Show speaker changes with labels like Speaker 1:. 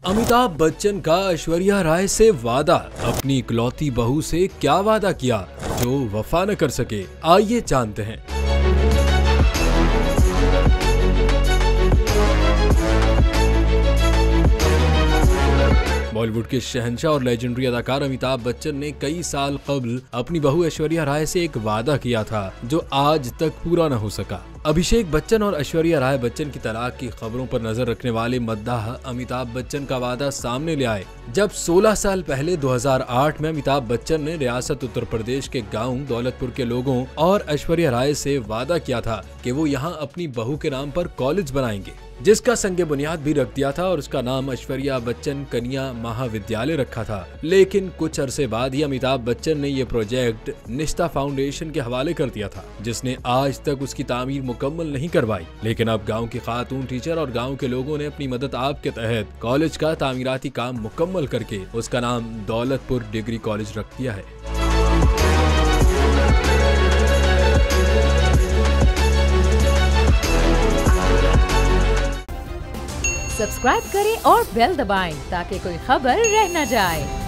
Speaker 1: अमिताभ बच्चन का ऐश्वर्या राय से वादा। अपनी इकलौती बहू से क्या वादा किया जो वफा न कर सके, आइए जानते हैं। बॉलीवुड के शहंशाह और लेजेंडरी अदाकार अमिताभ बच्चन ने कई साल कबल अपनी बहू ऐश्वर्या राय से एक वादा किया था जो आज तक पूरा न हो सका। अभिषेक बच्चन और ऐश्वर्या राय बच्चन की तलाक की खबरों पर नजर रखने वाले मद्दाह अमिताभ बच्चन का वादा सामने ले आए जब 16 साल पहले 2008 में अमिताभ बच्चन ने रियासत उत्तर प्रदेश के गांव दौलतपुर के लोगों और ऐश्वर्या राय से वादा किया था कि वो यहां अपनी बहू के नाम पर कॉलेज बनाएंगे, जिसका संगे बुनियाद भी रख दिया था और उसका नाम ऐश्वर्या बच्चन कन्या महाविद्यालय रखा था। लेकिन कुछ अरसे बाद ही अमिताभ बच्चन ने ये प्रोजेक्ट निष्ठा फाउंडेशन के हवाले कर दिया था, जिसने आज तक उसकी तामीर मुकम्मल नहीं करवाई। लेकिन अब गांव की खातून टीचर और गांव के लोगों ने अपनी मदद आप के तहत कॉलेज का तामीराती काम मुकम्मल करके उसका नाम दौलतपुर डिग्री कॉलेज रख दिया है।
Speaker 2: सब्सक्राइब करें और बेल दबाएं ताकि कोई खबर रह न जाए।